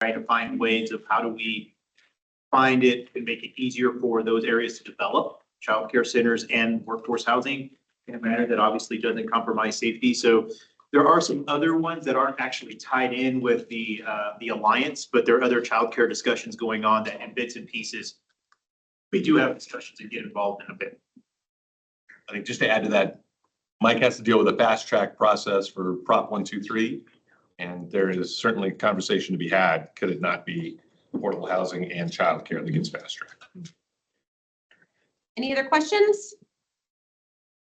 trying to find ways of how do we find it and make it easier for those areas to develop childcare centers and workforce housing in a manner that obviously doesn't compromise safety. So there are some other ones that aren't actually tied in with the alliance, but there are other childcare discussions going on that in bits and pieces. We do have discussions and get involved in a bit. I think just to add to that, Mike has to deal with a fast track process for Prop 123. And there is certainly conversation to be had. Could it not be affordable housing and childcare that gets fast tracked? Any other questions?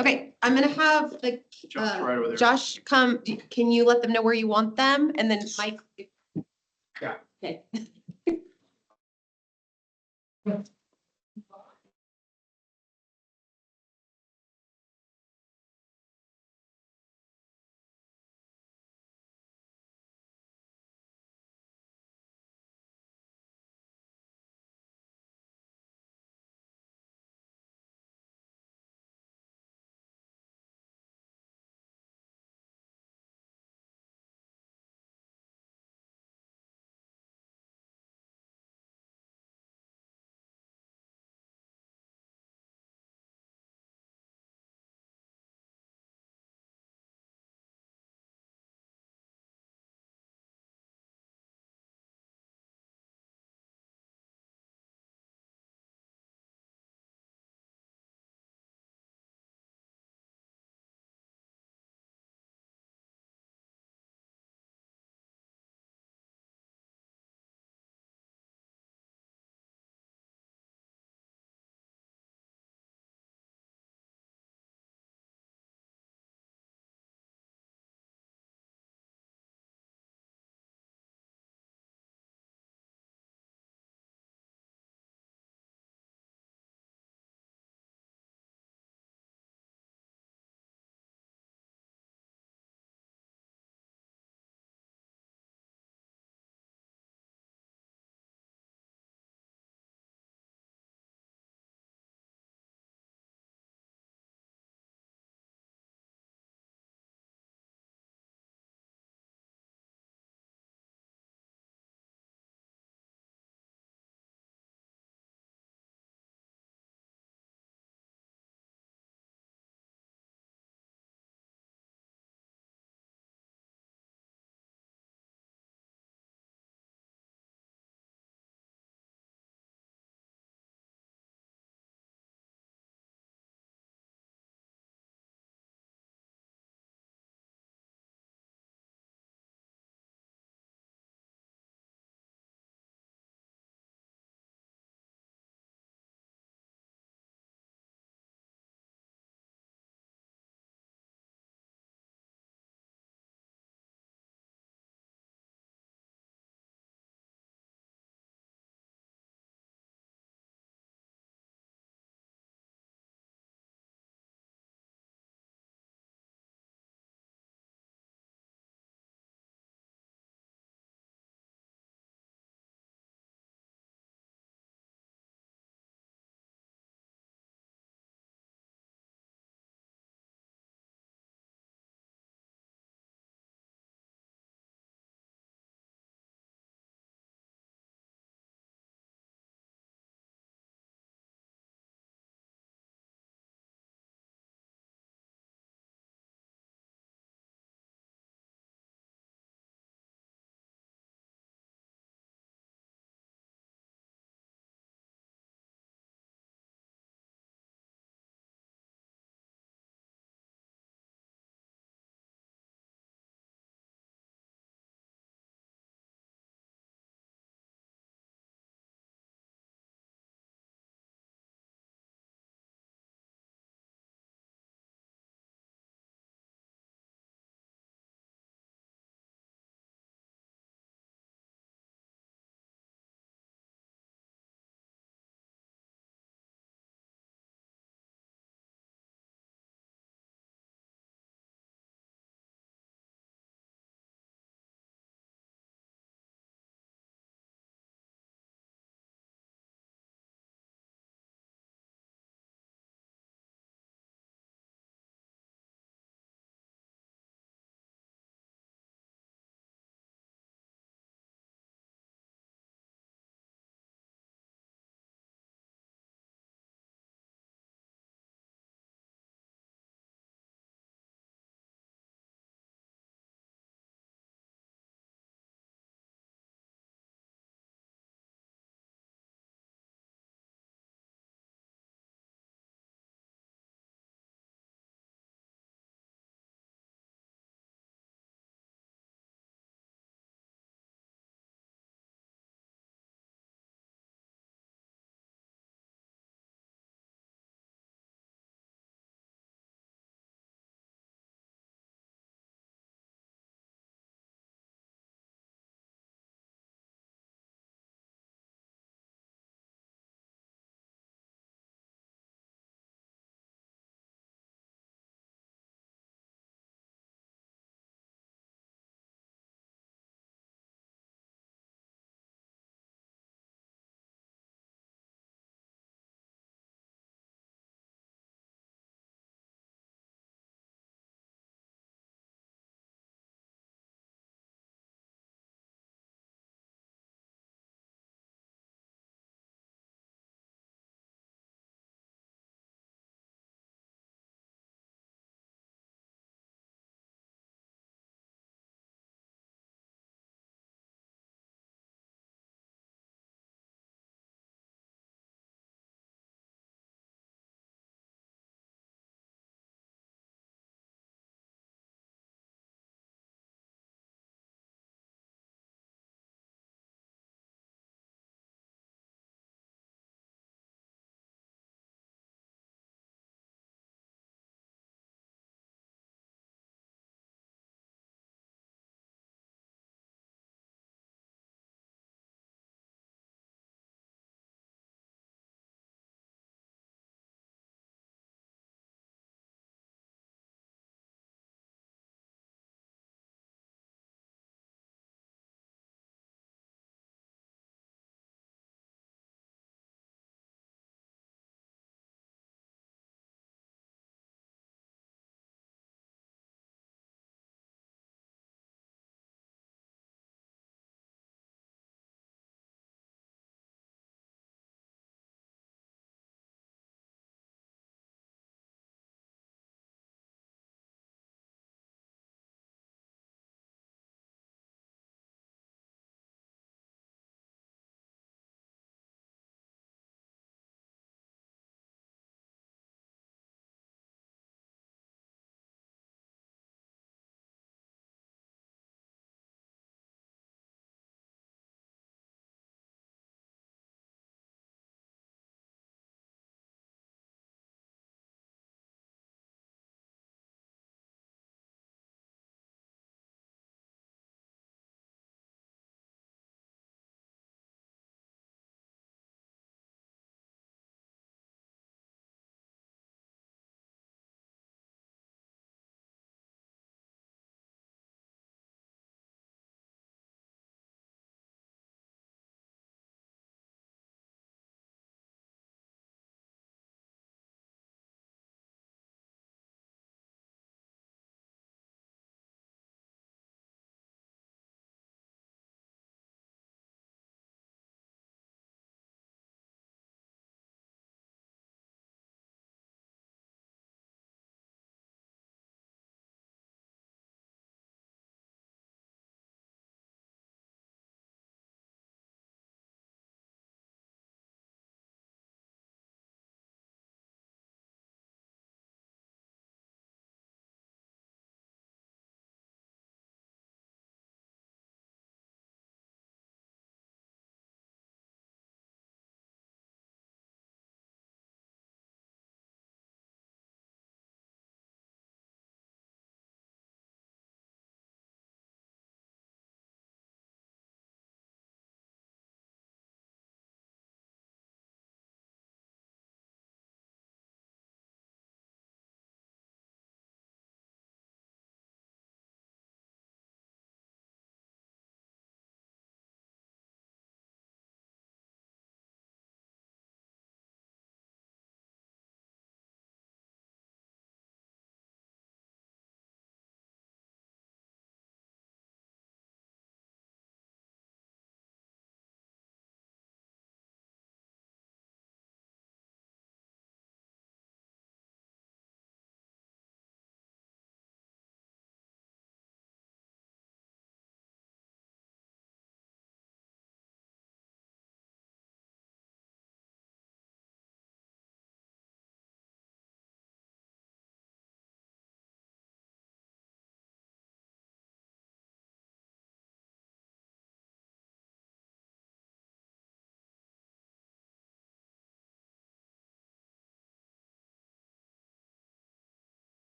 Okay, I'm gonna have the Josh, right over there. Josh come. Can you let them know where you want them? And then Mike. Yeah. Okay.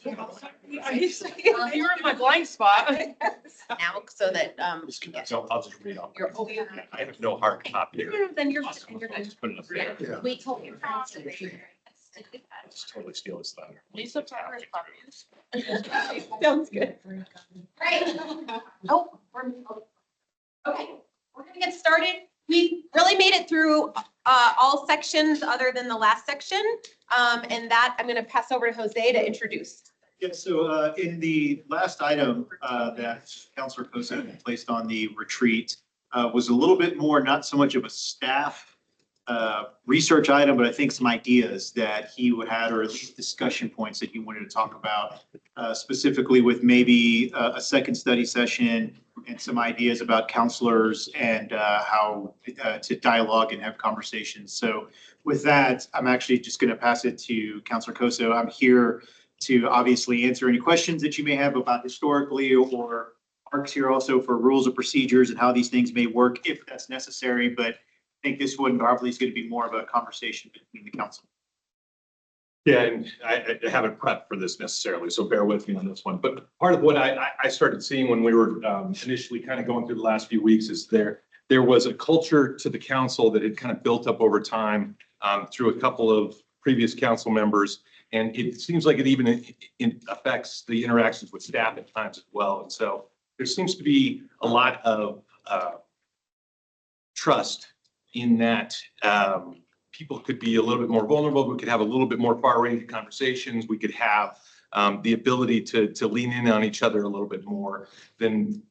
You're in my blind spot. Now, so that, So I'll just read off. you're, I have no hard copy here. then you're good. Just put it up there. We told you. Just totally steal his thunder. Lisa Turner's puppies. Sounds good. Right. Oh, okay, we're gonna get started. We really made it through all sections other than the last section. And that I'm gonna pass over to Jose to introduce. Yeah, so in the last item that Councilor Kosa placed on the retreat was a little bit more, not so much of a staff research item, but I think some ideas that he would have, or at least discussion points that he wanted to talk about, specifically with maybe a second study session and some ideas about counselors and how to dialogue and have conversations. So with that, I'm actually just going to pass it to Councilor Koso. I'm here to obviously answer any questions that you may have about historically, or Mark's here also for rules of procedures and how these things may work if that's necessary. But I think this one probably is going to be more of a conversation between the council. Yeah, and I haven't prepped for this necessarily, so bear with me on this one. But part of what I started seeing when we were initially kind of going through the last few weeks is there was a culture to the council that had kind of built up over time through a couple of previous council members. And it seems like it even affects the interactions with staff at times as well. And so there seems to be a lot of trust in that people could be a little bit more vulnerable. We could have a little bit more far-ranging conversations. We could have the ability to lean in on each other a little bit more than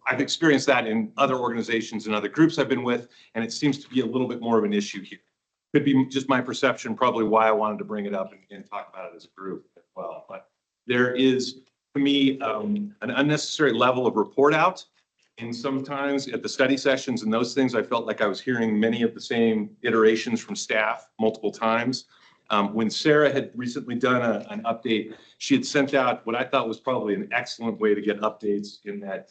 I've experienced that in other organizations and other groups I've been with. And it seems to be a little bit more of an issue here. Could be just my perception, probably why I wanted to bring it up and talk about it as a group as well. But there is, to me, an unnecessary level of report out. And sometimes at the study sessions and those things, I felt like I was hearing many of the same iterations from staff multiple times. When Sarah had recently done an update, she had sent out what I thought was probably an excellent way to get updates in that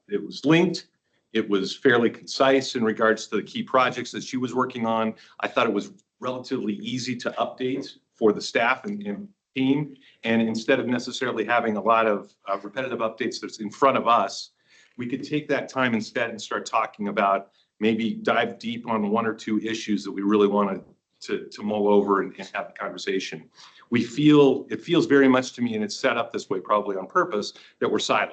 it was linked. It was fairly concise in regards to the key projects that she was working on. I thought it was relatively easy to update for the staff and team. And instead of necessarily having a lot of repetitive updates that's in front of us, we could take that time instead and start talking about, maybe dive deep on one or two issues that we really wanted to mull over and have the conversation. It feels very much to me, and it's set up this way probably on purpose, that we're siloed.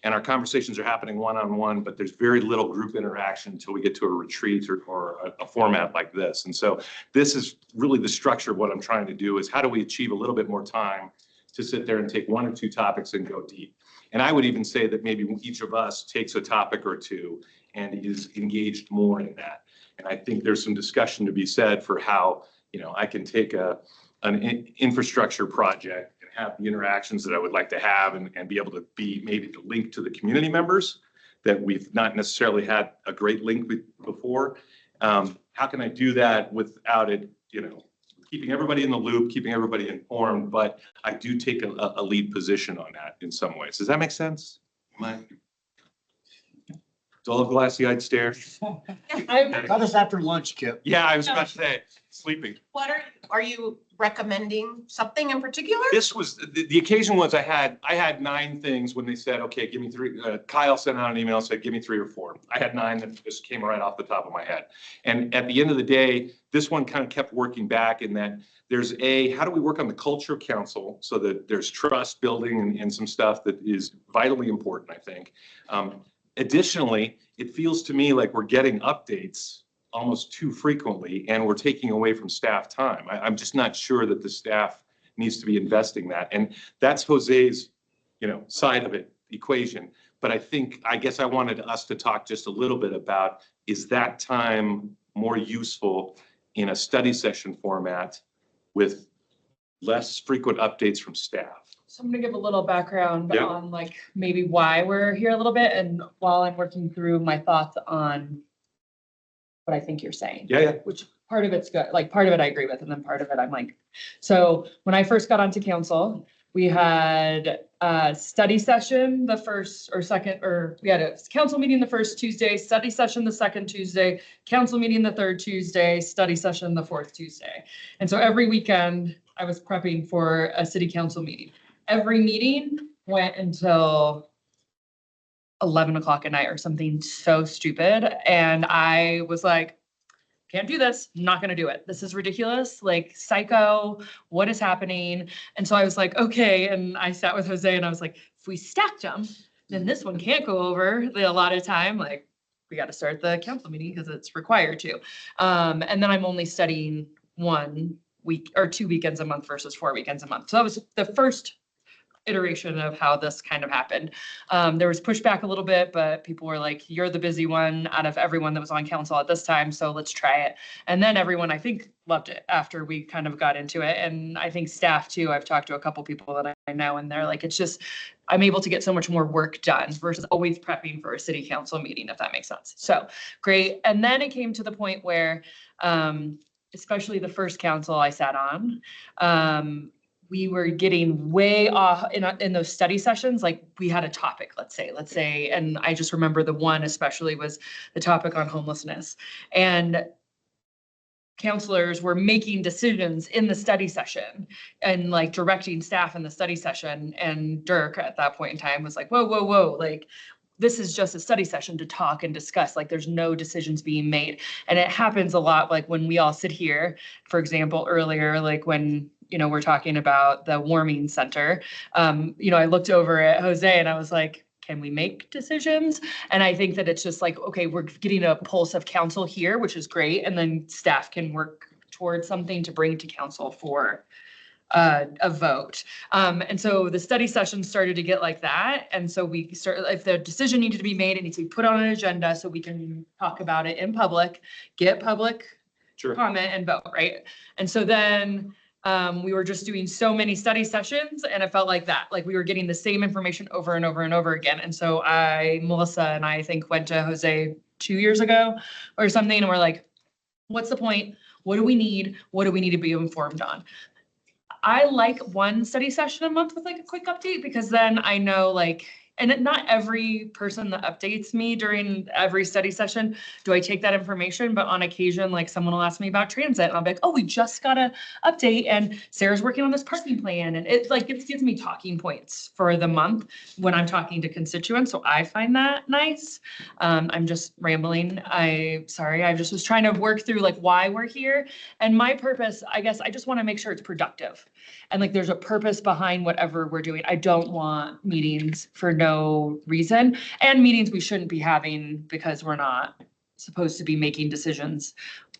And our conversations are happening one-on-one, but there's very little group interaction until we get to a retreat or a format like this. And so this is really the structure of what I'm trying to do, is how do we achieve a little bit more time to sit there and take one or two topics and go deep. And I would even say that maybe each of us takes a topic or two and is engaged more in that. And I think there's some discussion to be said for how, I can take an infrastructure project and have the interactions that I would like to have and be able to be maybe the link to the community members that we've not necessarily had a great link with before. How can I do that without it, keeping everybody in the loop, keeping everybody informed, but I do take a lead position on that in some ways. Does that make sense? Dull glassy-eyed stare. Got us after lunch, Kip. Yeah, I was about to say, sleeping. What are you recommending something in particular? This was, the occasion was I had 9 things when they said, okay, give me 3. Kyle sent out an email and said, give me 3 or 4. I had 9 that just came right off the top of my head. And at the end of the day, this one kind of kept working back in that there's how do we work on the culture of council so that there's trust building and some stuff that is vitally important, I think. Additionally, it feels to me like we're getting updates almost too frequently and we're taking away from staff time. I'm just not sure that the staff needs to be investing that. And that's Jose's, side of it, equation. But I guess I wanted us to talk just a little bit about, is that time more useful in a study session format with less frequent updates from staff? So I'm gonna give a little background Yeah. on maybe why we're here a little bit, and while I'm working through my thoughts on what I think you're saying. Yeah. Which part of it's good, part of it I agree with, and then part of it I'm like, so when I first got onto council, we had a study session the first or second, or we had a council meeting the first Tuesday, study session the second Tuesday, council meeting the third Tuesday, study session the fourth Tuesday. And so every weekend I was prepping for a city council meeting. Every meeting went until 11 o'clock at night or something so stupid. And I was like, can't do this, not gonna do it. This is ridiculous, like psycho, what is happening? And so I was like, okay, and I sat with Jose and I was like, if we stacked them, then this one can't go over the allotted time, like, we gotta start the council meeting because it's required to. And then I'm only studying 1 week or 2 weekends a month versus 4 weekends a month. So that was the first iteration of how this kind of happened. There was pushback a little bit, but people were like, you're the busy one out of everyone that was on council at this time, so let's try it. And then everyone, I think, loved it after we kind of got into it. And I think staff too, I've talked to a couple people that I know and they're like, it's just, I'm able to get so much more work done versus always prepping for a city council meeting, if that makes sense. So great. And then it came to the point where, especially the first council I sat on, we were getting way off in those study sessions. Like we had a topic, let's say, and I just remember the one especially was the topic on homelessness. And counselors were making decisions in the study session and like directing staff in the study session. And Dirk at that point in time was like, whoa, like, this is just a study session to talk and discuss, like there's no decisions being made. And it happens a lot, like when we all sit here, for example, earlier, like when, we're talking about the warming center, I looked over at Jose and I was like, can we make decisions? And I think that it's just like, okay, we're getting a pulse of council here, which is great. And then staff can work towards something to bring to council for a vote. And so the study session started to get like that. And so we started, if the decision needed to be made, it needs to be put on an agenda so we can talk about it in public, get public comment and vote, right? And so then we were just doing so many study sessions and it felt like that, like we were getting the same information over and over and over again. And so Melissa and I think went to Jose 2 years ago or something. And we're like, what's the point? What do we need? What do we need to be informed on? I like one study session a month with like a quick update because then I know like, and not every person that updates me during every study session, do I take that information? But on occasion, like someone will ask me about transit and I'll be like, oh, we just got an update and Sarah's working on this parking plan. And it gives me talking points for the month when I'm talking to constituents. So I find that nice. I'm just rambling. I just was trying to work through like why we're here. And my purpose, I guess, I just want to make sure it's productive. And like, there's a purpose behind whatever we're doing. I don't want meetings for no reason and meetings we shouldn't be having because we're not supposed to be making decisions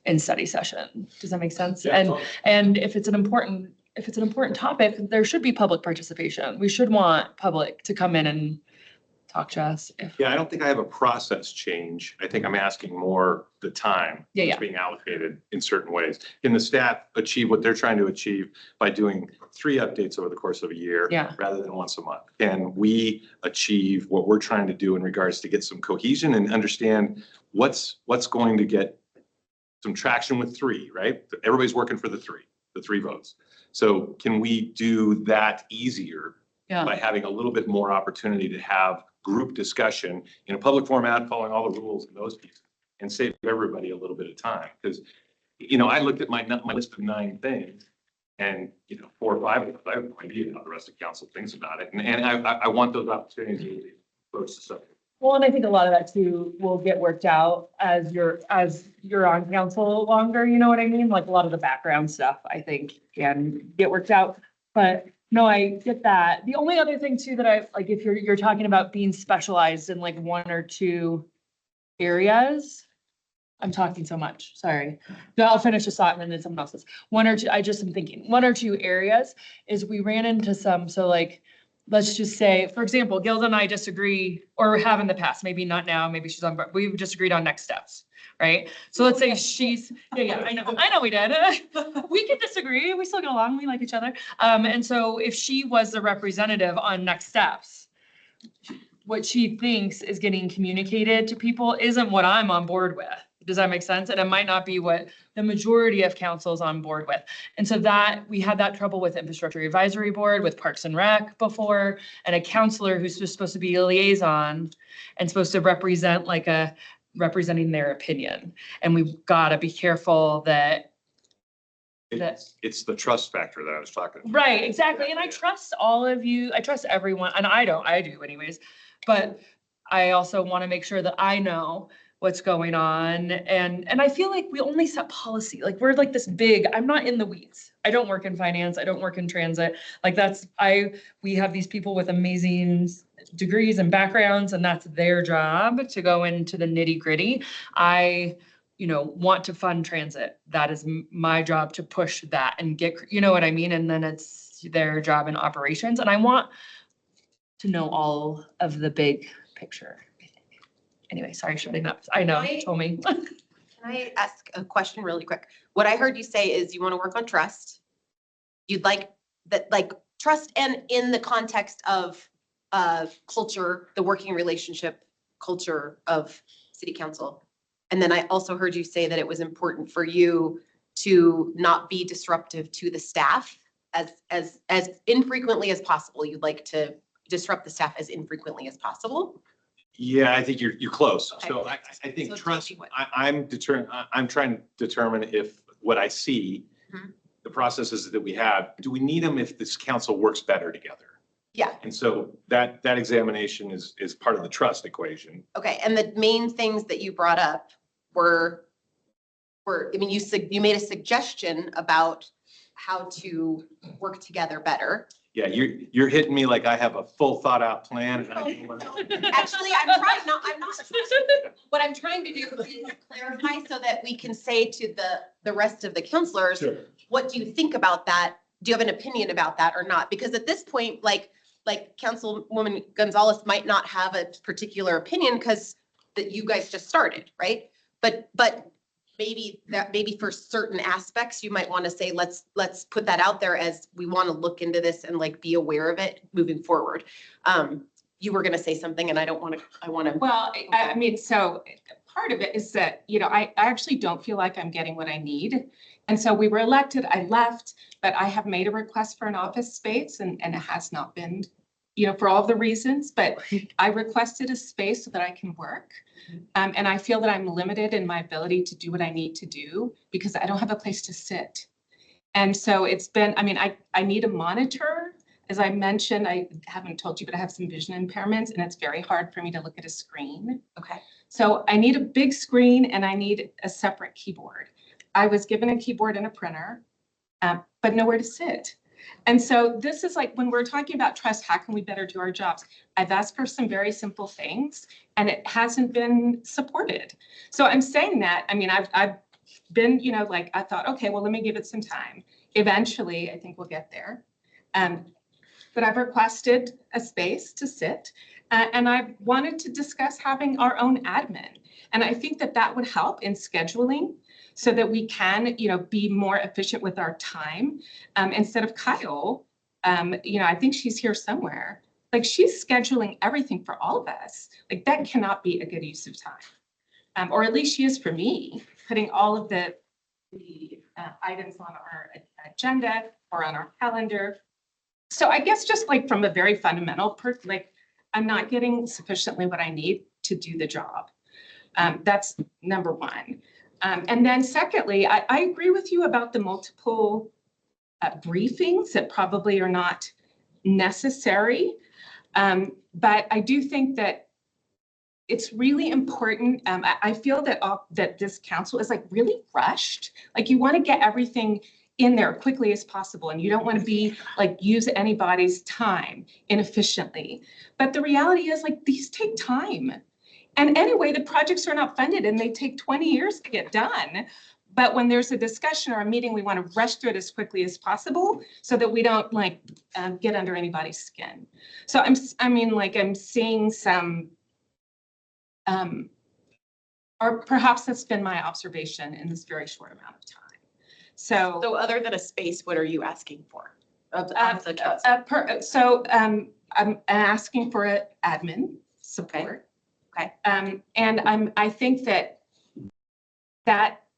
in study session. Does that make sense? Yeah, And, totally. and if it's an important topic, there should be public participation. We should want public to come in and talk to us. Yeah, I don't think I have a process change. I think I'm asking more the time Yeah. that's being allocated in certain ways. Can the staff achieve what they're trying to achieve by doing 3 updates over the course of a year Yeah. rather than once a month? Can we achieve what we're trying to do in regards to get some cohesion and understand what's going to get some traction with 3, right? Everybody's working for the 3 votes. So can we do that easier by having a little bit more opportunity to have group discussion in a public format, following all the rules and those pieces, and save everybody a little bit of time? Because, I looked at my list of 9 things and, 4 or 5 of them, I have no idea how the rest of council thinks about it. And I want those opportunities to approach the subject. Well, and I think a lot of that too will get worked out as you're on council longer, you know what I mean? Like a lot of the background stuff, I think, can get worked out. But no, I get that. The only other thing too that I like, if you're talking about being specialized in like 1 or 2 areas. I'm talking so much, sorry. No, I'll finish this thought and then someone else's. 1 or 2, I just am thinking 1 or 2 areas is we ran into some, so like, let's just say, for example, Gilda and I disagree, or have in the past, maybe not now, maybe she's on, but we've disagreed on next steps, right? So let's say she's, I know we did. We can disagree, we still get along, we like each other. And so if she was the representative on next steps, what she thinks is getting communicated to people isn't what I'm on board with. Does that make sense? And it might not be what the majority of council is on board with. And so that we had that trouble with Infrastructure Advisory Board, with Parks and Rec before, and a counselor who's just supposed to be a liaison and supposed to represent representing their opinion. And we've got to be careful that It's the trust factor that I was talking about. Right, exactly. And I Yeah. trust all of you. I trust everyone, and I do anyways. But I also want to make sure that I know what's going on. And I feel like we only set policy. Like we're like this big, I'm not in the weeds. I don't work in finance. I don't work in transit. Like we have these people with amazing degrees and backgrounds, and that's their job to go into the nitty gritty. I want to fund transit. That is my job to push that and get, you know what I mean? And then it's their job in operations. And I want to know all of the big picture, I think. Anyway, sorry, shutting up. I know, told me. Can I ask a question really quick? What I heard you say is you want to work on trust. You'd like that, like trust and in the context of culture, the working relationship culture of city council. And then I also heard you say that it was important for you to not be disruptive to the staff as infrequently as possible. You'd like to disrupt the staff as infrequently as possible. Yeah, I think you're close. Okay. So I So think tell trust, me what- I'm trying to determine if what I see, Mhm. the processes that we have, do we need them if this council works better together? Yeah. And so that examination is part of the trust equation. Okay, and the main things that you brought up were, I mean, you made a suggestion about how to work together better. Yeah, you're hitting me like I have a full thought out plan. and I- Actually, I'm not. What I'm trying to do is clarify so that we can say to the rest of the counselors, Sure. what do you think about that? Do you have an opinion about that or not? Because at this point, like Councilwoman Gonzalez might not have a particular opinion because that you guys just started, right? But maybe for certain aspects, you might want to say, let's put that out there as we want to look into this and like be aware of it moving forward. You were going to say something and I want to. Well, I mean, so part of it is that, I actually don't feel like I'm getting what I need. And so we were elected, I left, but I have made a request for an office space and it has not been, for all the reasons, but I requested a space so that I can work. And I feel that I'm limited in my ability to do what I need to do because I don't have a place to sit. And so it's been, I need a monitor. As I mentioned, I haven't told you, but I have some vision impairments and it's very hard for me to look at a screen. Okay. So I need a big screen and I need a separate keyboard. I was given a keyboard and a printer, but nowhere to sit. And so this is like, when we're talking about trust, how can we better do our jobs? I've asked for some very simple things and it hasn't been supported. So I'm saying that, I've been, I thought, okay, well, let me give it some time. Eventually, I think we'll get there. But I've requested a space to sit and I wanted to discuss having our own admin. And I think that would help in scheduling so that we can, be more efficient with our time. Instead of Kyle, I think she's here somewhere. Like she's scheduling everything for all of us. Like that cannot be a good use of time. Or at least she is for me, putting all of the items on our agenda or on our calendar. So I guess just like from a very fundamental I'm not getting sufficiently what I need to do the job. That's number one. And then secondly, I agree with you about the multiple briefings that probably are not necessary. But I do think that it's really important. I feel that this council is like really rushed. Like you want to get everything in there quickly as possible. And you don't want to be like use anybody's time inefficiently. But the reality is like these take time. And anyway, the projects are not funded and they take 20 years to get done. But when there's a discussion or a meeting, we want to rush through it as quickly as possible so that we don't get under anybody's skin. So I'm seeing some, or perhaps that's been my observation in this very short amount of time. So other than a space, what are you asking for? Of the council? So I'm asking for an admin support. Okay. And I think that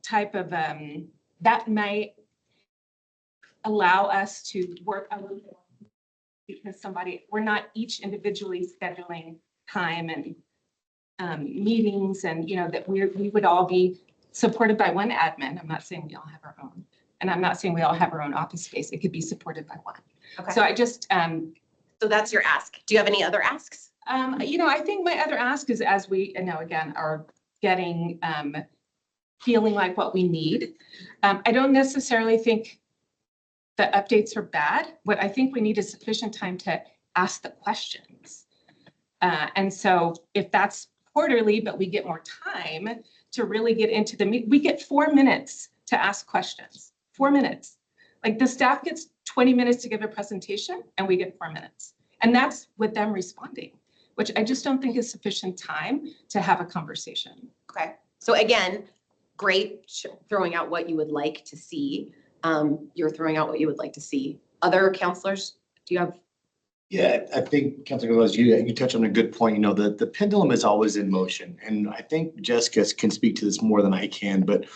type of, that may allow us to work a little bit because we're not each individually scheduling time and meetings and, that we would all be supported by one admin. I'm not saying we all have our own And I'm not saying we all have our own office space. It could be supported by one. Okay, So I just, so that's your ask. Do you have any other asks? I think my other ask is as we, again, are getting, feeling like what we need. I don't necessarily think the updates are bad. What I think we need is sufficient time to ask the questions. And so if that's quarterly, but we get more time to really get into we get 4 minutes to ask questions, 4 minutes. Like the staff gets 20 minutes to give a presentation and we get 4 minutes. And that's with them responding, which I just don't think is sufficient time to have a conversation. Okay, so again, great throwing out what you would like to see. You're throwing out what you would like to see. Other counselors, do you have? Yeah, I think Councilor Gonzalez, you touched on a good point. The pendulum is always in motion. And I think Jessica can speak to this more than I can, but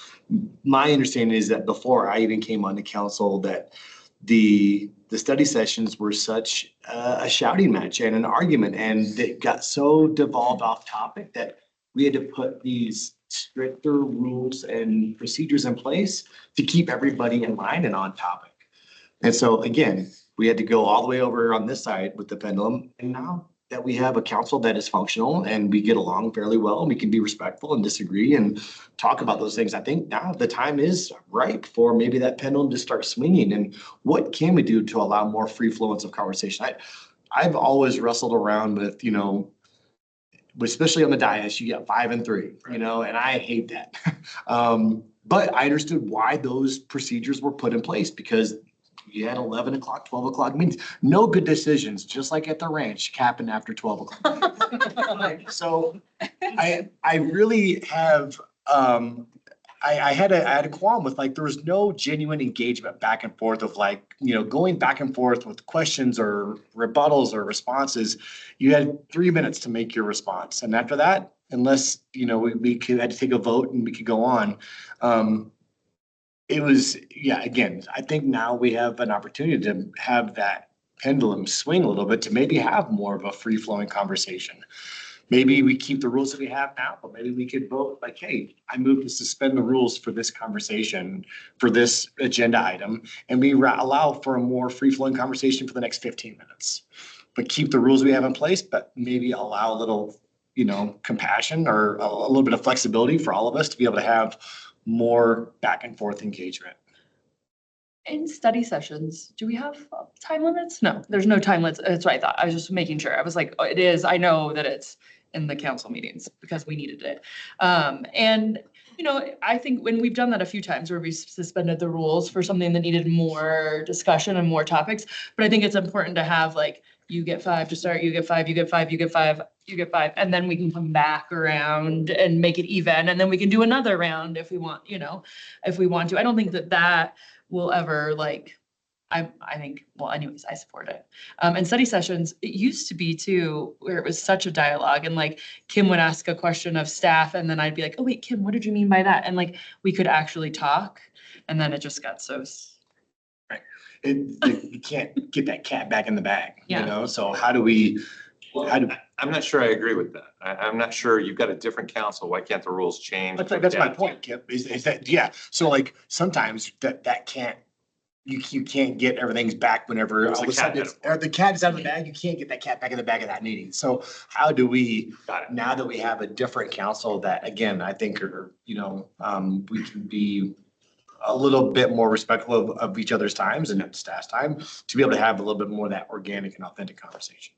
my understanding is that before I even came onto council, that the study sessions were such a shouting match and an argument, and it got so devolved off topic that we had to put these stricter rules and procedures in place to keep everybody in line and on topic. And so again, we had to go all the way over on this side with the pendulum. And now that we have a council that is functional and we get along fairly well, and we can be respectful and disagree and talk about those things, I think now the time is ripe for maybe that pendulum to start swinging. And what can we do to allow more free flowance of conversation? I've always wrestled around with, especially on the dais, you get 5 and 3, and I hate that. But I understood why those procedures were put in place, because you had 11 o'clock, 12 o'clock meetings. No good decisions, just like at the ranch, happen after 12 o'clock. So I really have, I had a qualm with, like, there was no genuine engagement back and forth of, like, going back and forth with questions or rebuttals or responses. You had 3 minutes to make your response. And after that, unless, we had to take a vote and we could go on. It was, again, I think now we have an opportunity to have that pendulum swing a little bit to maybe have more of a free flowing conversation. Maybe we keep the rules that we have now, but maybe we could vote like, hey, I move to suspend the rules for this conversation, for this agenda item, and we allow for a more free flowing conversation for the next 15 minutes. But keep the rules we have in place, but maybe allow a little, compassion or a little bit of flexibility for all of us to be able to have more back and forth engagement. In study sessions, do we have time limits? No, there's no time limits. That's what I thought. I was just making sure. I was like, oh, it is. I know that it's in the council meetings because we needed it. And I think when we've done that a few times where we suspended the rules for something that needed more discussion and more topics, but I think it's important to have, like, you get 5 to start, you get 5, you get 5, you get 5, you get 5, and then we can come back around and make it even, and then we can do another round if we want, if we want to. I don't think that will ever, like, I think, well, anyways, I support it. And study sessions, it used to be too, where it was such a dialogue, and, like, Kim would ask a question of staff and then I'd be like, oh wait, Kim, what did you mean by that? And, like, we could actually talk, and then it just got so. You can't get that cat back in the bag, Yeah. So how do we, I'm not sure I agree with that. I'm not sure. You've got a different council. Why can't the rules change? that's my point, Kip, is that, so, like, sometimes that can't, you can't get everything's back whenever all of a sudden or the cat is out of the bag. You can't get that cat back in the bag of that meeting. So how do we, now that we have a different council that, again, I think are, we can be a little bit more respectful of each other's times and staff's time to be able to have a little bit more of that organic and authentic conversation.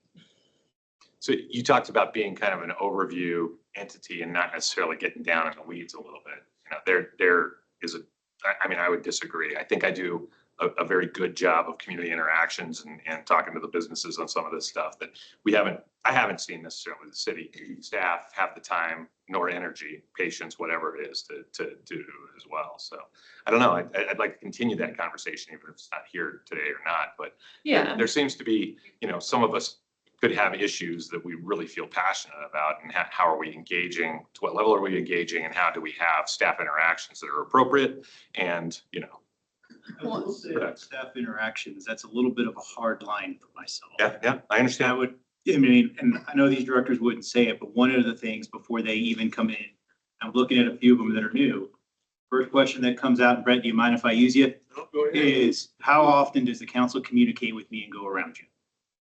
So you talked about being kind of an overview entity and not necessarily getting down in the weeds a little bit. There is I would disagree. I think I do a very good job of community interactions and talking to the businesses on some of this stuff that I haven't seen necessarily the city staff have the time nor energy, patience, whatever it is to do as well. So I don't know. I'd like to continue that conversation, even if it's not here today or not, but there seems to be, some of us could have issues that we really feel passionate about, and how are we engaging, to what level are we engaging, and how do we have staff interactions that are appropriate and, I will say that staff interactions, that's a little bit of a hard line for myself. Yeah, I understand. And I know these directors wouldn't say it, but one of the things before they even come in, I'm looking at a few of them that are new, First question that comes out, Brett, do you mind if I use you? Is how often does the council communicate with me and go around you?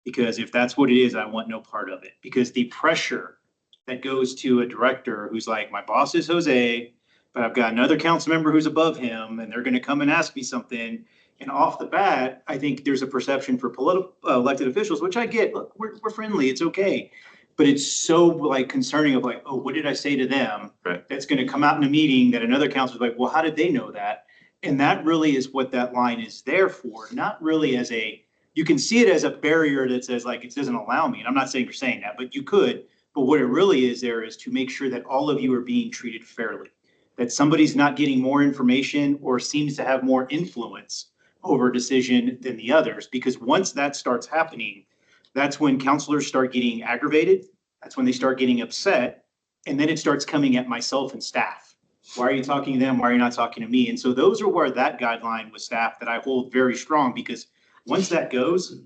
Because if that's what it is, I want no part of it. Because the pressure that goes to a director who's like, my boss is Jose, but I've got another council member who's above him and they're gonna come and ask me something. And off the bat, I think there's a perception for political elected officials, which I get, look, we're friendly, it's okay. But it's so like concerning of like, oh, what did I say to them? Right. That's gonna come out in a meeting that another council's like, well, how did they know that? And that really is what that line is there for, not really as a, you can see it as a barrier that says like, it doesn't allow me. And I'm not saying you're saying that, but you could. But what it really is there is to make sure that all of you are being treated fairly. That somebody's not getting more information or seems to have more influence over a decision than the others. Because once that starts happening, that's when counselors start getting aggravated. That's when they start getting upset. And then it starts coming at myself and staff. Why are you talking to them? Why are you not talking to me? And so those are where that guideline with staff that I hold very strong, because once that goes,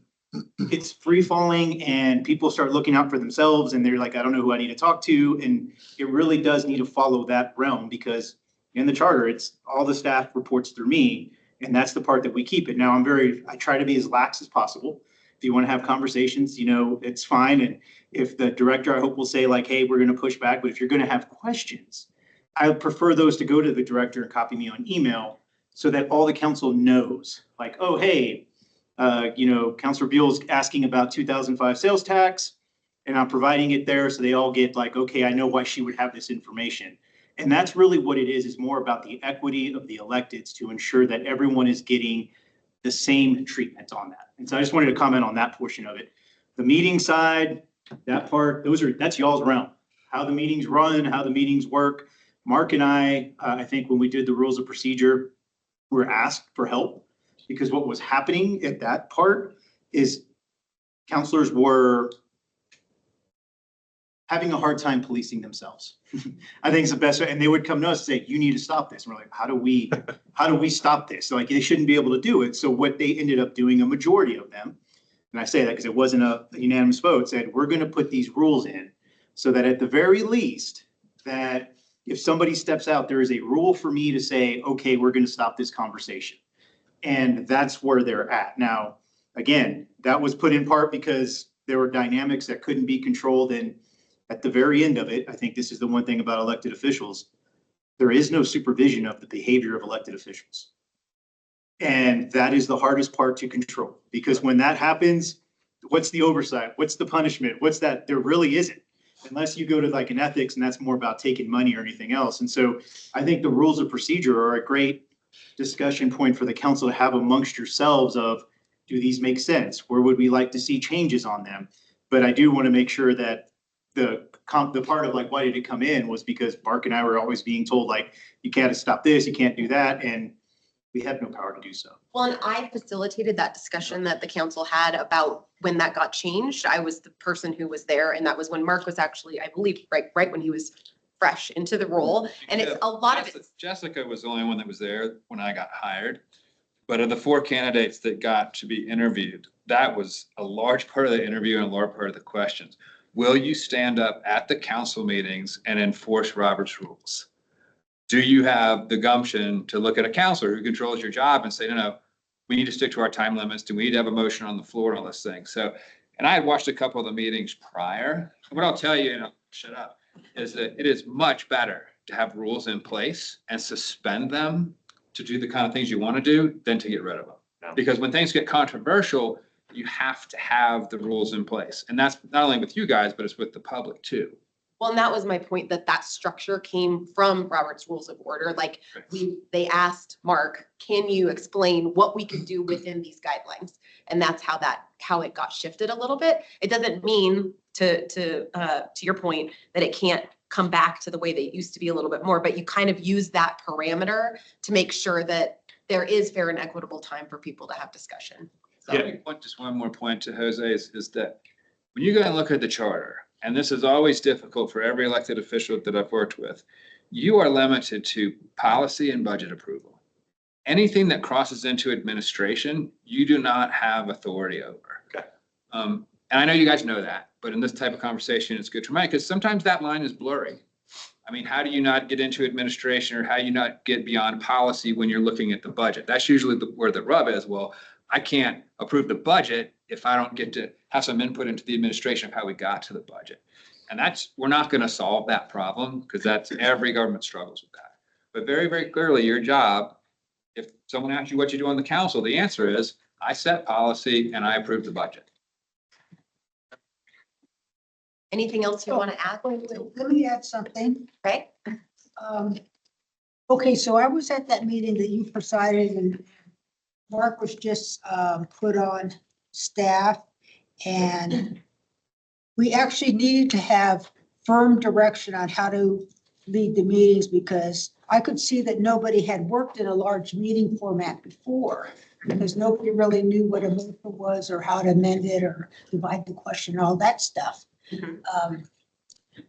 it's free falling and people start looking out for themselves and they're like, I don't know who I need to talk to. And it really does need to follow that realm, because in the charter, it's all the staff reports through me. And that's the part that we keep it. Now, I try to be as lax as possible. If you want to have conversations, it's fine. And if the director, I hope, will say like, hey, we're going to push back. But if you're going to have questions, I would prefer those to go to the director and copy me on email so that all the council knows like, oh, hey, Councilor Buell's asking about 2005 sales tax and I'm providing it there. So they all get like, okay, I know why she would have this information. And that's really what it is more about the equity of the electeds to ensure that everyone is getting the same treatment on that. And so I just wanted to comment on that portion of it. The meeting side, that part, that's y'all's realm. How the meetings run, how the meetings work. Mark and I think when we did the rules of procedure, we were asked for help, because what was happening at that part is counselors were having a hard time policing themselves. I think it's the best way. And they would come to us and say, you need to stop this. And we're like, how do we stop this? So like, they shouldn't be able to do it. So what they ended up doing, a majority of them, and I say that because it wasn't a unanimous vote, said, we're going to put these rules in so that at the very least, that if somebody steps out, there is a rule for me to say, okay, we're going to stop this conversation. And that's where they're at. Now, again, that was put in part because there were dynamics that couldn't be controlled. And at the very end of it, I think this is the one thing about elected officials. There is no supervision of the behavior of elected officials. And that is the hardest part to control, because when that happens, what's the oversight? What's the punishment? What's that? There really isn't, unless you go to like an ethics and that's more about taking money or anything else. And so I think the rules of procedure are a great discussion point for the council to have amongst yourselves of, do these make sense? Where would we like to see changes on them? But I do want to make sure that the part of like, why did it come in, was because Mark and I were always being told like, you can't stop this, you can't do that. And we have no power to do so. Well, and I facilitated that discussion that the council had about when that got changed. I was the person who was there, and that was when Mark was actually, I believe, right when he was fresh into the role. And it's a lot of it. Jessica was the only one that was there when I got hired. But of the 4 candidates that got to be interviewed, that was a large part of the interview and a large part of the questions. Will you stand up at the council meetings and enforce Robert's rules? Do you have the gumption to look at a counselor who controls your job and say, no, we need to stick to our time limits. Do we need to have a motion on the floor and all this thing? So, and I had watched a couple of the meetings prior. What I'll tell you, and I'll shut up, is that it is much better to have rules in place and suspend them to do the kind of things you want to do than to get rid of them. Yeah. Because when things get controversial, you have to have the rules in place. And that's not only with you guys, but it's with the public too. Well, and that was my point, that structure came from Robert's Rules of Order. Like they asked Mark, can you explain what we could do within these guidelines? And that's how it got shifted a little bit. It doesn't mean to your point that it can't come back to the way that it used to be a little bit more, but you kind of use that parameter to make sure that there is fair and equitable time for people to have discussion. So. Yeah. Just one more point to Jose is that when you go and look at the charter, and this is always difficult for every elected official that I've worked with, you are limited to policy and budget approval. Anything that crosses into administration, you do not have authority over. Okay. And I know you guys know that, but in this type of conversation, it's good to remind, because sometimes that line is blurry. I mean, how do you not get into administration or how you not get beyond policy when you're looking at the budget? That's usually where the rub is. Well, I can't approve the budget if I don't get to have some input into the administration of how we got to the budget. And we're not going to solve that problem because every government struggles with that. But very, very clearly, your job, if someone asks you what you do on the council, the answer is I set policy and I approve the budget. Anything else you want to add? Let me add something. Okay. Okay, so I was at that meeting that you presided and Mark was just put on staff. And we actually needed to have firm direction on how to lead the meetings because I could see that nobody had worked in a large meeting format before. Because nobody really knew what a motion was or how to amend it or divide the question, all that stuff.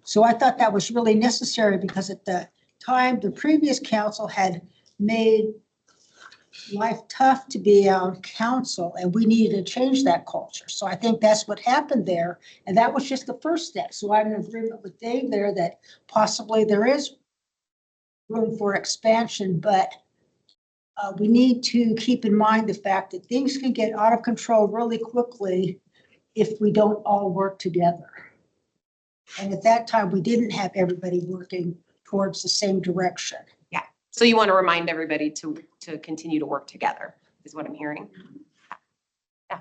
So I thought that was really necessary because at the time, the previous council had made life tough to be on council and we needed to change that culture. So I think that's what happened there. And that was just the first step. So I'm in agreement with Dave there that possibly there is room for expansion, but we need to keep in mind the fact that things can get out of control really quickly if we don't all work together. And at that time, we didn't have everybody working towards the same direction. So you want to remind everybody to continue to work together, is what I'm hearing. Yeah,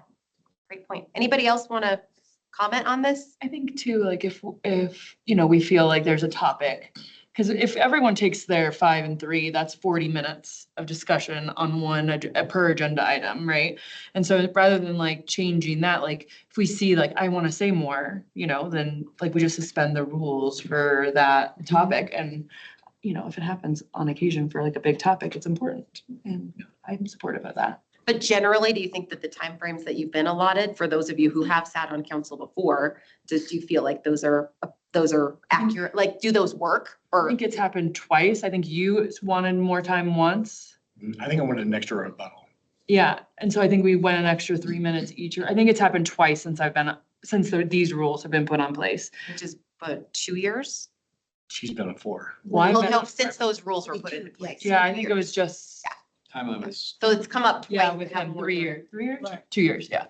great point. Anybody else want to comment on this? I think too, like if, you know, we feel like there's a topic, because if everyone takes their 5 and 3, that's 40 minutes of discussion on one per agenda item, right? And so rather than like changing that, like if we see like, I want to say more, you know, then like we just suspend the rules for that topic. And, you know, if it happens on occasion for like a big topic, it's important. And I'm supportive of that. But generally, do you think that the timeframes that you've been allotted, for those of you who have sat on council before, do you feel like those are accurate? Like, do those work? I Or, think it's happened twice. I think you wanted more time once. I think I wanted an extra rebuttal. Yeah, and so I think we went an extra 3 minutes each. I think it's happened twice since these rules have been put on place. which is, 2 years? She's been on 4. Why? Well, no, since those rules were put into place. Yeah, I think it was just, Time limits. So it's come up. yeah, twice with to have him, more 3 than- years, 3 years, Right. 2 years, yeah.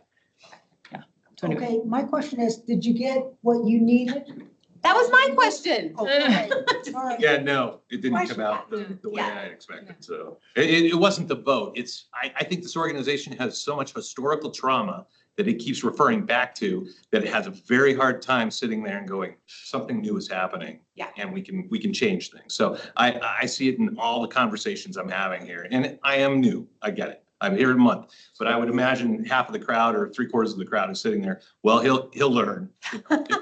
Yeah. So anyway. Okay, my question is, did you get what you needed? That was my question. Oh, okay. All right. Yeah, no, it didn't come out the way Yeah. I expected, so. It wasn't the vote. I think this organization has so much historical trauma that it keeps referring back to, that it has a very hard time sitting there and going, something new is happening. Yeah. And we can change things. So I see it in all the conversations I'm having here, and I am new, I get it. I'm here a month, but I would imagine half of the crowd or 3/4 of the crowd is sitting there. Well, he'll learn.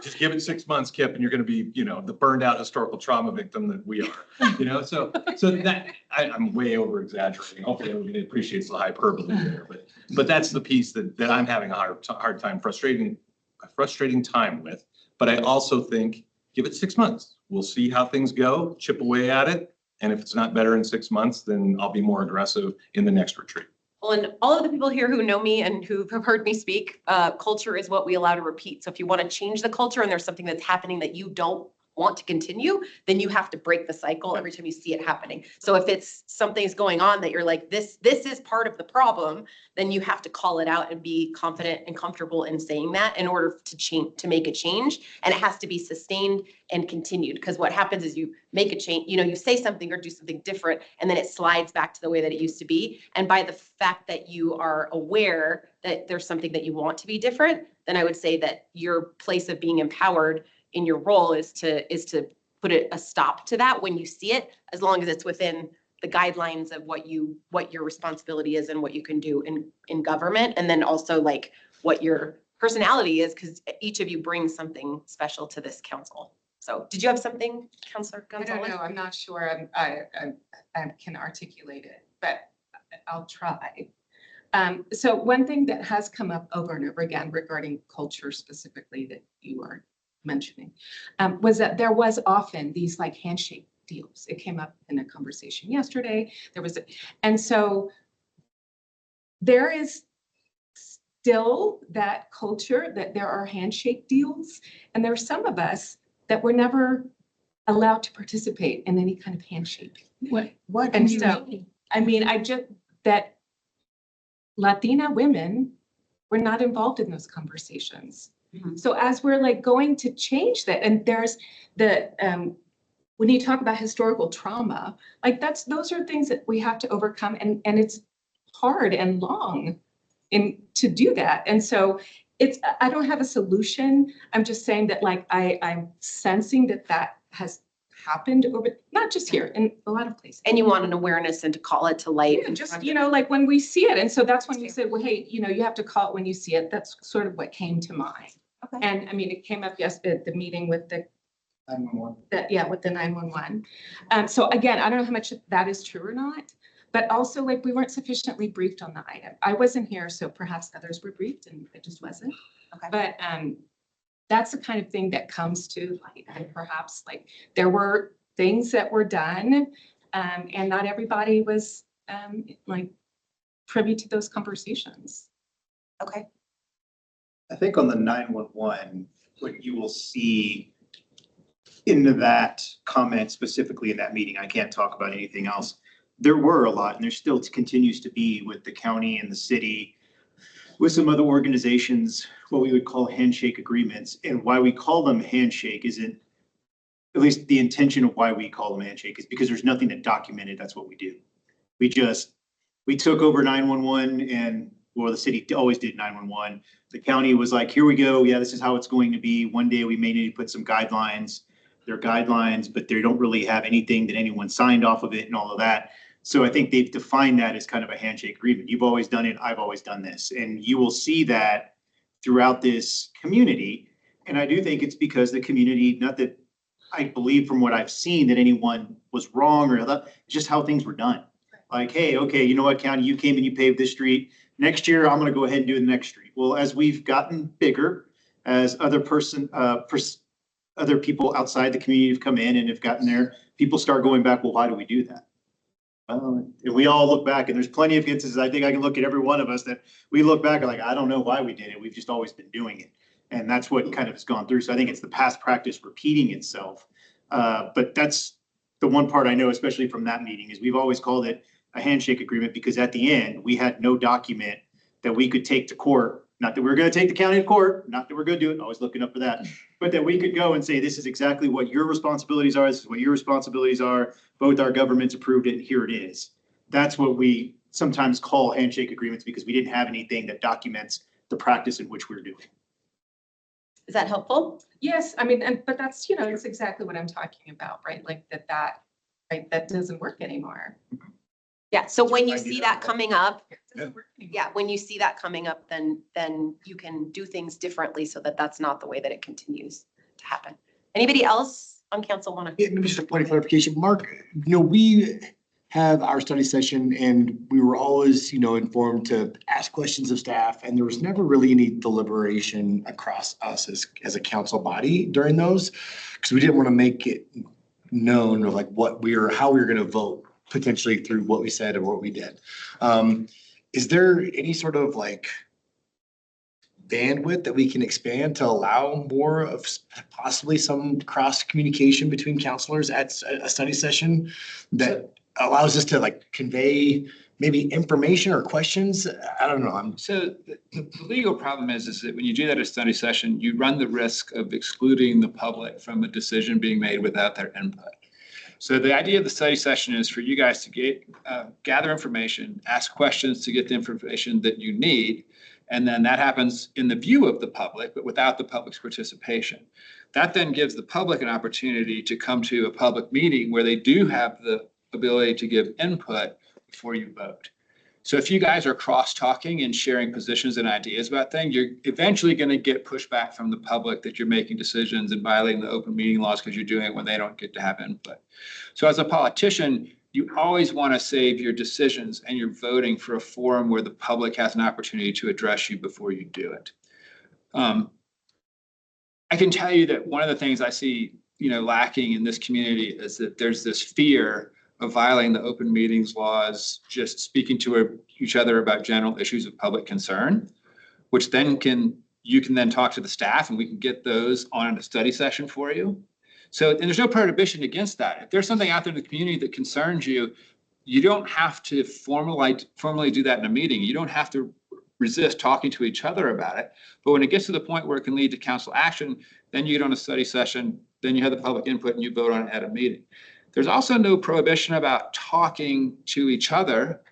Just give it 6 months, Kip, and you're gonna be, you know, the burned out historical trauma victim that we are, you know? So that, I'm way over exaggerating. Hopefully everybody appreciates the hyperbole there, but that's the piece that I'm having a hard time frustrating time with. But I also think, give it 6 months. We'll see how things go, chip away at it. And if it's not better in 6 months, then I'll be more aggressive in the next retreat. Well, and all of the people here who know me and who have heard me speak, culture is what we allow to repeat. So if you want to change the culture and there's something that's happening that you don't want to continue, then you have to break the cycle every time you see it happening. So if it's something's going on that you're like, this is part of the problem, then you have to call it out and be confident and comfortable in saying that in order to change, to make a change. And it has to be sustained and continued, because what happens is you make a change, you know, you say something or do something different, and then it slides back to the way that it used to be. And by the fact that you are aware that there's something that you want to be different, then I would say that your place of being empowered in your role is to put a stop to that when you see it, as long as it's within the guidelines of what your responsibility is and what you can do in government. And then also like what your personality is, because each of you brings something special to this council. So did you have something, Councilor I don't Gonzalez? know, I'm not sure I can articulate it, but I'll try. So one thing that has come up over and over again regarding culture specifically that you are mentioning, was that there was often these like handshake deals. It came up in a conversation yesterday. And so there is still that culture that there are handshake deals, and there are some of us that were never allowed to participate in any kind of handshake. What And do you so- mean? I mean, that Latina women were not involved in those conversations. Mhm. So as we're like going to change that, and there's the, when you talk about historical trauma, like those are things that we have to overcome, and it's hard and long to do that. And so I don't have a solution. I'm just saying that like I'm sensing that has happened not just here, in a lot of places. And you want an awareness and to call it to light. Yeah, just, like when we see it. And so that's when you said, well, hey, you have to call it when you see it. That's sort of what came to mind. Okay. And I mean, it came up yesterday at the meeting with with the 911. So again, I don't know how much that is true or not, but also like we weren't sufficiently briefed on the item. I wasn't here, so perhaps others were briefed and I just wasn't. Okay. But that's the kind of thing that comes to light, and perhaps like there were things that were done and not everybody was like privy to those conversations. Okay. I think on the 911, what you will see into that comment specifically in that meeting, I can't talk about anything else. There were a lot, and there still continues to be with the county and the city, with some other organizations, what we would call handshake agreements. And why we call them handshake isn't, at least the intention of why we call them handshake is because there's nothing that documented that's what we do. We took over 911 and, well, the city always did 911. The county was like, here we go. Yeah, this is how it's going to be. One day we may need to put some guidelines. They're guidelines, but they don't really have anything that anyone signed off of it and all of that. So I think they've defined that as kind of a handshake agreement. You've always done it. I've always done this. And you will see that throughout this community. And I do think it's because the community, not that I believe from what I've seen that anyone was wrong or that, it's just how things were done. Like, hey, okay, you know what, county, you came and you paved this street. Next year, I'm gonna go ahead and do the next street. Well, as we've gotten bigger, as other people outside the community have come in and have gotten there, people start going back, well, why do we do that? And we all look back, and there's plenty of instances, I think I can look at every one of us that we look back and like, I don't know why we did it. We've just always been doing it. And that's what kind of has gone through. So I think it's the past practice repeating itself. But that's the one part I know, especially from that meeting, is we've always called it a handshake agreement because at the end, we had no document that we could take to court. Not that we were going to take the county to court, not that we're going to do it, always looking up for that, but that we could go and say, this is exactly what your responsibilities are. This is what your responsibilities are. Both our governments approved it, and here it is. That's what we sometimes call handshake agreements because we didn't have anything that documents the practice in which we're doing. Is that helpful? Yes, I mean, but that's, it's exactly what I'm talking about, right? Like that doesn't work anymore. Yeah, so when you I do see that. that coming up, It doesn't work anymore. yeah, when you see that coming up, then you can do things differently so that that's not the way that it continues to happen. Anybody else on council want to? Yeah, maybe just a point of clarification. Mark, we have our study session and we were always, informed to ask questions of staff, and there was never really any deliberation across us as a council body during those, because we didn't want to make it known of like how we were going to vote potentially through what we said and what we did. Is there any sort of like bandwidth that we can expand to allow more of possibly some cross communication between counselors at a study session that allows us to like convey maybe information or questions? I don't know. So the legal problem is that when you do that at a study session, you run the risk of excluding the public from a decision being made without their input. So the idea of the study session is for you guys to gather information, ask questions to get the information that you need. And then that happens in the view of the public, but without the public's participation. That then gives the public an opportunity to come to a public meeting where they do have the ability to give input before you vote. So if you guys are cross-talking and sharing positions and ideas about things, you're eventually going to get pushback from the public that you're making decisions and violating the open meeting laws because you're doing it when they don't get to have input. So as a politician, you always want to save your decisions and your voting for a forum where the public has an opportunity to address you before you do it. I can tell you that one of the things I see, lacking in this community is that there's this fear of violating the open meetings laws, just speaking to each other about general issues of public concern, which then you can then talk to the staff and we can get those on a study session for you. So, and there's no prohibition against that. If there's something out there in the community that concerns you, you don't have to formally do that in a meeting. You don't have to resist talking to each other about it. But when it gets to the point where it can lead to council action, then you get on a study session, then you have the public input and you vote on it at a meeting. There's also no prohibition about talking to each other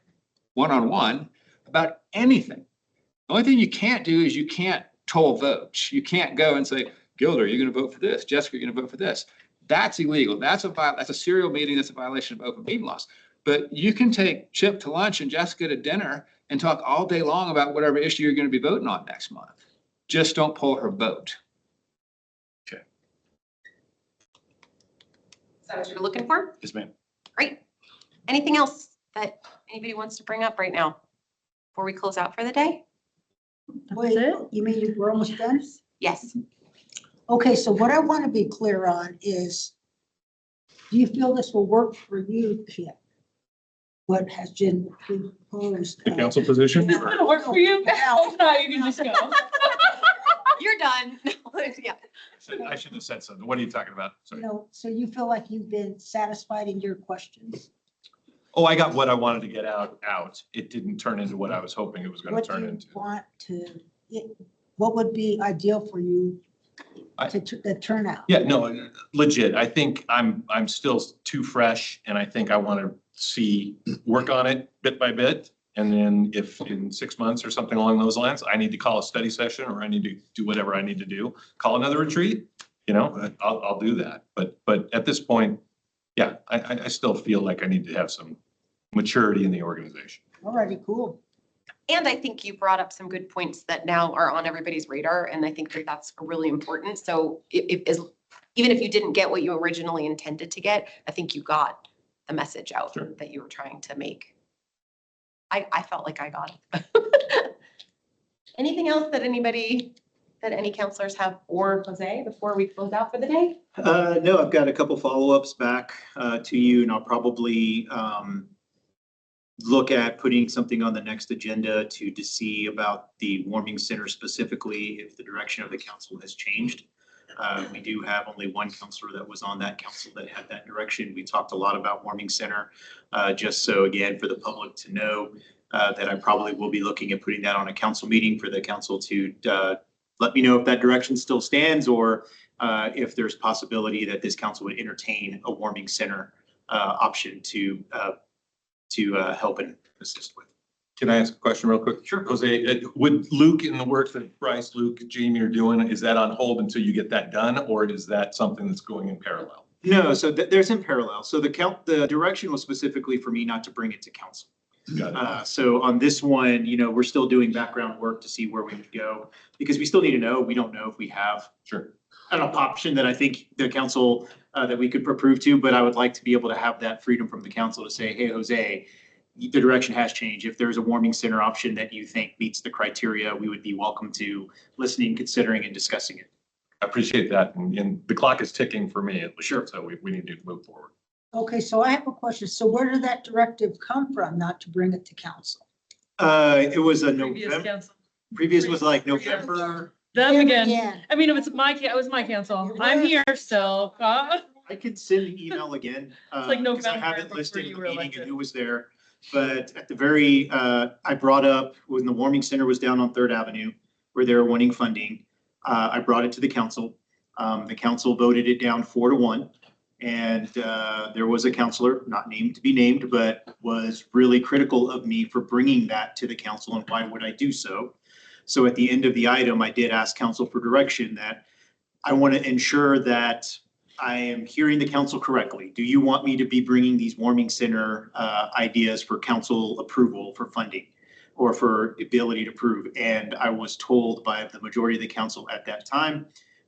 one-on-one about anything. The only thing you can't do is you can't toll votes. You can't go and say, Gilder, you're going to vote for this. Jessica, you're going to vote for this. That's illegal. That's a serial meeting. That's a violation of open meeting laws. But you can take Chip to lunch and Jessica to dinner and talk all day long about whatever issue you're going to be voting on next month. Just don't pull her vote. Is that what you're looking for? Yes, ma'am. Great. Anything else that anybody wants to bring up right now before we close out for the day? Wait, it? you mean we're almost done? Yes. Okay, so what I want to be clear on is, do you feel this will work for you, Chip? What has been proposed? The council position? Is it gonna work for you? If not, you can just go. You're done. Yeah. I should have said something. What are you talking about? You Sorry. know, so you feel like you've been satisfied in your questions? Oh, I got what I wanted to get out. It didn't turn into what I was hoping it was going What to do turn you into. want to, what would be ideal for you I- to the turnout? Yeah, no, legit. I think I'm still too fresh and I think I want to work on it bit by bit. And then if in 6 months or something along those lines, I need to call a study session or I need to do whatever I need to do, call another retreat, I'll do that. But at this point, yeah, I still feel like I need to have some maturity in the organization. Alrighty, cool. And I think you brought up some good points that now are on everybody's radar, and I think that that's really important. So even if you didn't get what you originally intended to get, I think you got the message out Sure. that you were trying to make. I felt like I got it. Anything else that any counselors have, or Jose, before we close out for the day? No, I've got a couple follow-ups back to you, and I'll probably look at putting something on the next agenda to see about the warming center specifically, if the direction of the council has changed. We do have only one counselor that was on that council that had that direction. We talked a lot about warming center, just so again, for the public to know that I probably will be looking at putting that on a council meeting for the council to let me know if that direction still stands, or if there's possibility that this council would entertain a warming center option to help and assist with. Can I ask a question real quick? Sure. Jose, would Luke and the work that Bryce, Luke, Jamie are doing, is that on hold until you get that done? Or is that something that's going in parallel? No, so there's in parallel. So the direction was specifically for me not to bring it to council. Got it. So on this one, we're still doing background work to see where we would go, because we still need to know. We don't know if we have Sure. an option that I think the council, that we could approve to, but I would like to be able to have that freedom from the council to say, hey, Jose, the direction has changed. If there's a warming center option that you think meets the criteria, we would be welcome to listening, considering, and discussing it. I appreciate that. And the clock is ticking for me at least. Sure. So we need to move forward. Okay, so I have a question. So where did that directive come from, not to bring it to council? It was a Previous November, council. previous was like November. Them again. Yeah. I mean, it was my council. I'm here still. I could send the email again. It's like because I November haven't before listed you the were meeting elected. and who was there. But at the very, I brought up when the warming center was down on Third Avenue, where they were wanting funding. I brought it to the council. The council voted it down 4-1. And there was a counselor, not named to be named, but was really critical of me for bringing that to the council, and why would I do so? So at the end of the item, I did ask council for direction that I want to ensure that I am hearing the council correctly. Do you want me to be bringing these warming center ideas for council approval for funding or for ability to approve? And I was told by the majority of the council at that time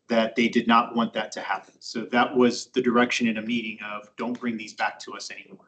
that they did not want that to happen. So that was the direction in a meeting of, don't bring these back to us anymore.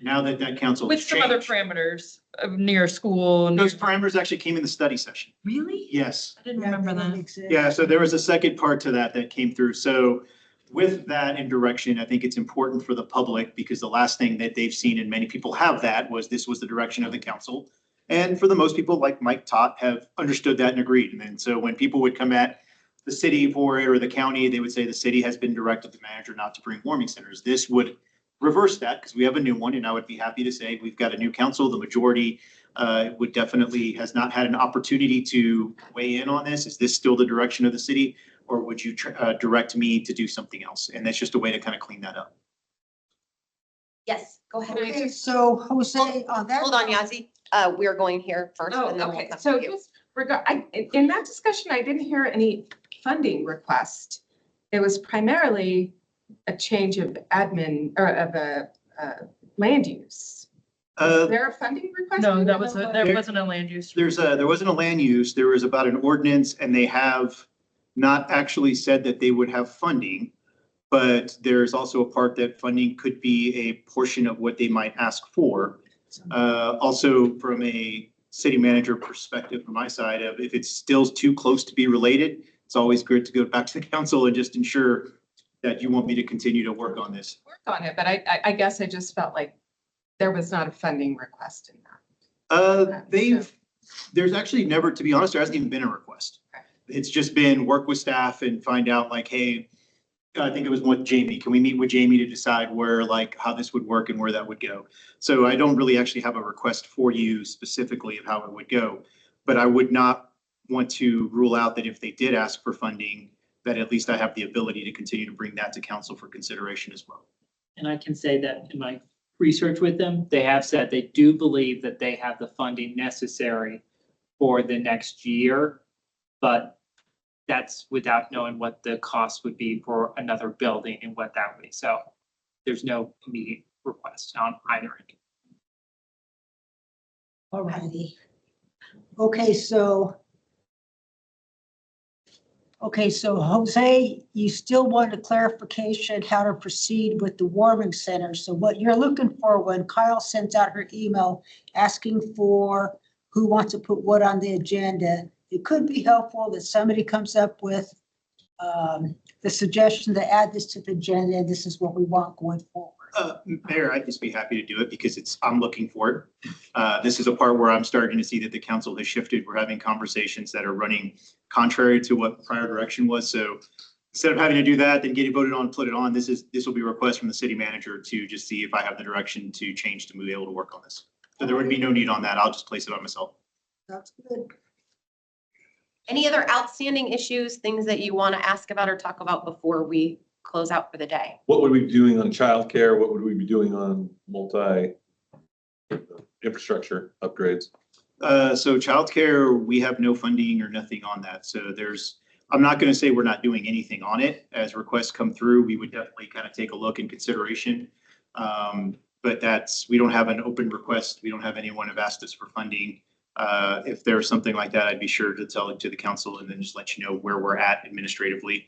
Now that council With has some other changed. parameters of near school. and- Those parameters actually came in the study session. Really? Yes. I didn't Yeah, remember that that. makes sense. Yeah, so there was a second part to that came through. So with that in direction, I think it's important for the public, because the last thing that they've seen, and many people have that, was this was the direction of the council. And for the most people, like Mike Tot, have understood that and agreed. And then so when people would come at the city for it or the county, they would say the city has been directed the manager not to bring warming centers. This would reverse that because we have a new one, and I would be happy to say we've got a new council. The majority would definitely has not had an opportunity to weigh in on this. Is this still the direction of the city, or would you direct me to do something else? And that's just a way to kind of clean that up. Yes, go ahead. Okay, so Jose, on that. Hold on, Yazzie. We're going here first Oh, and then we'll okay, come so to you. just in that discussion, I didn't hear any funding request. It was primarily a change of admin or of a land use. Is there a funding request? No, there wasn't a land use. There wasn't a land use, there was about an ordinance, and they have not actually said that they would have funding. But there's also a part that funding could be a portion of what they might ask for. Also from a city manager perspective, from my side of if it's still too close to be related, it's always good to go back to the council and just ensure that you want me to continue to work on this. Work on it, but I guess I just felt like there was not a funding request in that. There's actually never, to be honest, there hasn't even been a request. Okay. It's just been work with staff and find out like, hey, I think it was with Jamie. Can we meet with Jamie to decide where, like, how this would work and where that would go? So I don't really actually have a request for you specifically of how it would go. But I would not want to rule out that if they did ask for funding, that at least I have the ability to continue to bring that to council for consideration as well. And I can say that in my research with them, they have said they do believe that they have the funding necessary for the next year. But that's without knowing what the cost would be for another building and what that would be. So there's no immediate request on either end. All righty. Okay, so Jose, you still want a clarification how to proceed with the warming center. So what you're looking for when Kyle sends out her email asking for who wants to put what on the agenda, it could be helpful that somebody comes up with the suggestion to add this to the agenda, and this is what we want going forward. Mayor, I'd just be happy to do it because I'm looking for it. This is a part where I'm starting to see that the council has shifted. We're having conversations that are running contrary to what prior direction was. So instead of having to do that, then get it voted on, and put it on, this will be a request from the city manager to just see if I have the direction to change to be able to work on this. So there would be no need on that. I'll just place it on myself. That's good. Any other outstanding issues, things that you want to ask about or talk about before we close out for the day? What would we be doing on childcare? What would we be doing on infrastructure upgrades? So childcare, we have no funding or nothing on that. So I'm not going to say we're not doing anything on it. As requests come through, we would definitely kind of take a look in consideration. But we don't have an open request. We don't have anyone have asked us for funding. If there's something like that, I'd be sure to tell it to the council and then just let you know where we're at administratively.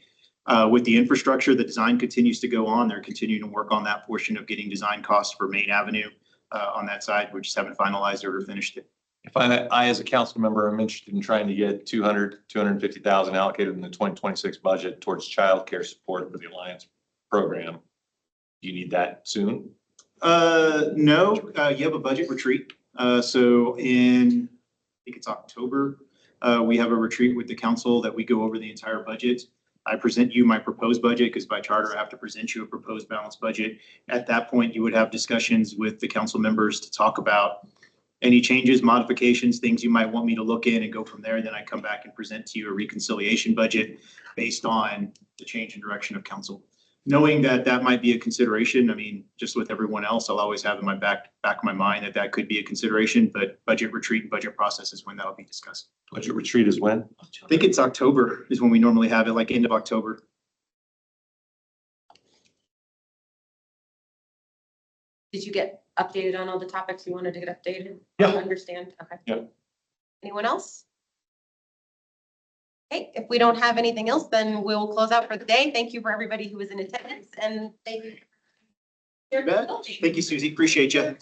With the infrastructure, the design continues to go on. They're continuing to work on that portion of getting design costs for Main Avenue on that side. We just haven't finalized it or finished it. If I, as a council member, am interested in trying to get 250,000 allocated in the 2026 budget towards childcare support for the Alliance program. Do you need that soon? No, you have a budget retreat. So I think it's October, we have a retreat with the council that we go over the entire budget. I present you my proposed budget because by charter, I have to present you a proposed balanced budget. At that point, you would have discussions with the council members to talk about any changes, modifications, things you might want me to look in and go from there. Then I come back and present to you a reconciliation budget based on the change in direction of council. Knowing that that might be a consideration, I mean, just with everyone else, I'll always have in my back of my mind that that could be a consideration, but budget retreat and budget process is when that'll be discussed. Budget retreat is when? I think it's October is when we normally have it, like end of October. Did you get updated on all the topics you wanted to get updated? Yeah. Understand? Okay. Yeah. Anyone else? Okay, if we don't have anything else, then we'll close out for the day. Thank you for everybody who was in attendance and thank you. You bet. Thank you, Susie. Appreciate you.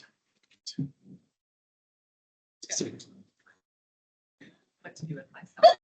What to do with myself.